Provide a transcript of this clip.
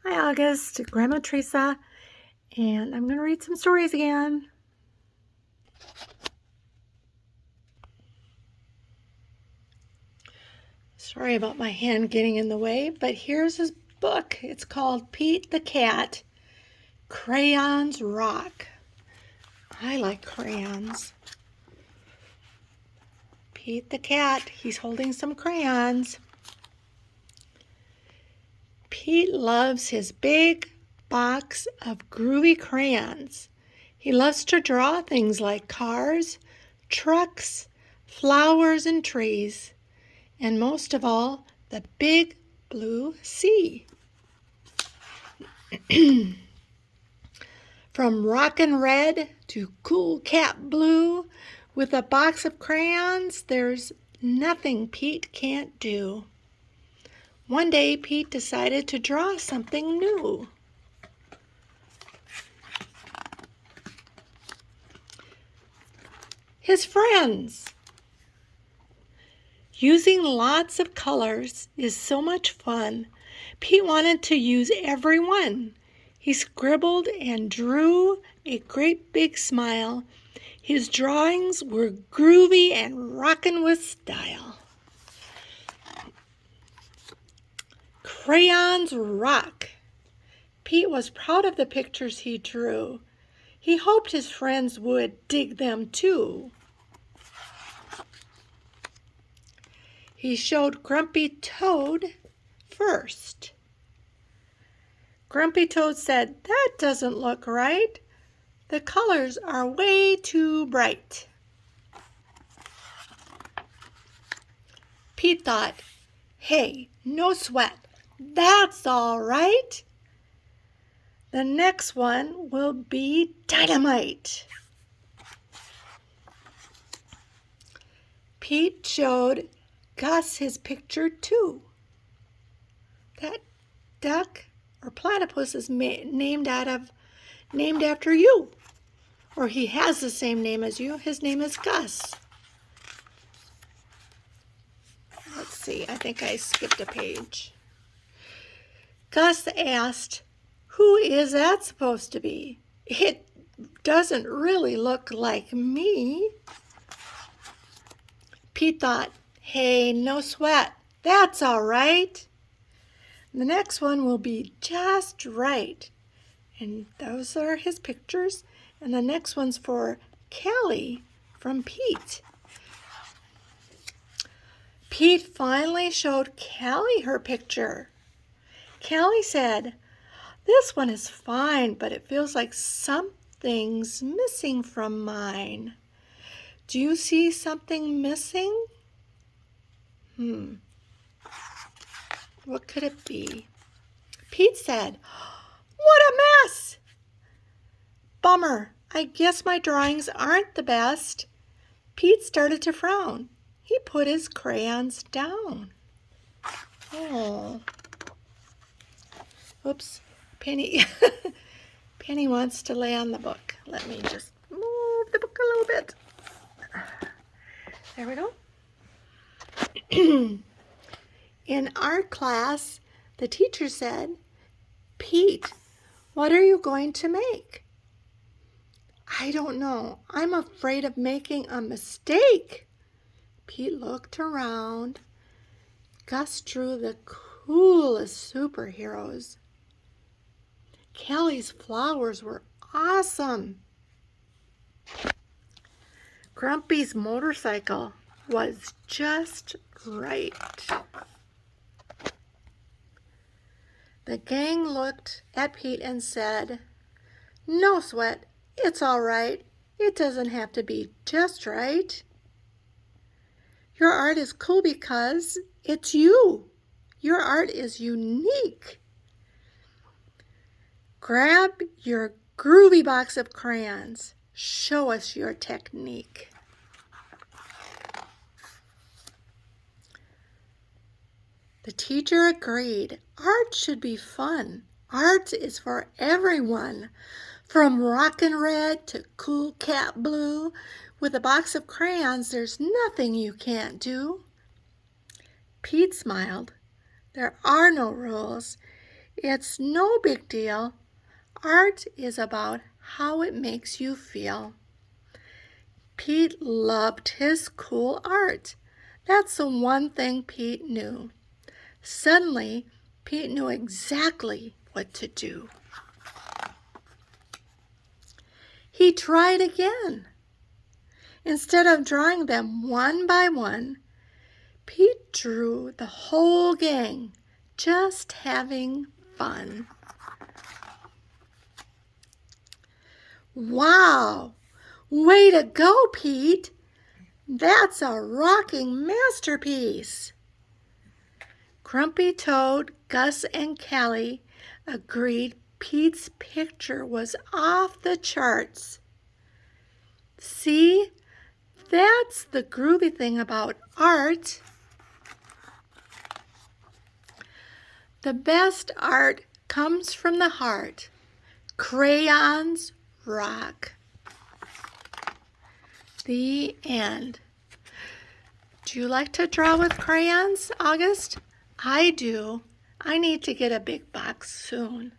Hi, August, Grandma Teresa, and I'm going to read some stories again. Sorry about my hand getting in the way, but here's his book. It's called Pete the Cat, Crayons Rock. I like crayons. Pete the Cat, he's holding some crayons. Pete loves his big box of groovy crayons. He loves to draw things like cars, trucks, flowers, and trees, and most of all, the big blue sea. From rockin' red to cool cat blue, with a box of crayons, there's nothing Pete can't do. One day, Pete decided to draw something new. His friends. Using lots of colors is so much fun. Pete wanted to use every one. He scribbled and drew a great big smile. His drawings were groovy and rockin' with style. Crayons rock. Pete was proud of the pictures he drew. He hoped his friends would dig them too. He showed Grumpy Toad first. Grumpy Toad said, "That doesn't look right. The colors are way too bright." Pete thought, "Hey, no sweat. That's all right. The next one will be dynamite." Pete showed Gus his picture too. That duck or platypus is named after you, or he has the same name as you. His name is Gus. Let's see, I think I skipped a page. Gus asked, "Who is that supposed to be? It doesn't really look like me." Pete thought, "Hey, no sweat. That's all right. The next one will be just right." And those are his pictures. And the next one's for Callie from Pete. Pete finally showed Callie her picture. Callie said, "This one is fine, but it feels like something's missing from mine. Do you see something missing?" What could it be? Pete said, "What a mess! Bummer, I guess my drawings aren't the best." Pete started to frown. He put his crayons down. Oh. Oops, Penny. Penny wants to lay on the book. Let me just move the book a little bit. There we go. In art class, the teacher said, "Pete, what are you going to make?" "I don't know. I'm afraid of making a mistake." Pete looked around. Gus drew the coolest superheroes. Kelly's flowers were awesome. Grumpy's motorcycle was just right. The gang looked at Pete and said, "No sweat, it's all right. It doesn't have to be just right. Your art is cool because it's you. Your art is unique. Grab your groovy box of crayons. Show us your technique." The teacher agreed. Art should be fun. Art is for everyone. From rockin' red to cool cat blue, with a box of crayons, there's nothing you can't do. Pete smiled. There are no rules. It's no big deal. Art is about how it makes you feel. Pete loved his cool art. That's the one thing Pete knew. Suddenly, Pete knew exactly what to do. He tried again. Instead of drawing them one by one, Pete drew the whole gang, just having fun. Wow! Way to go, Pete! That's a rocking masterpiece! Grumpy Toad, Gus, and Callie agreed Pete's picture was off the charts. See? That's the groovy thing about art. The best art comes from the heart. Crayons rock. The end. Do you like to draw with crayons, August? I do. I need to get a big box soon.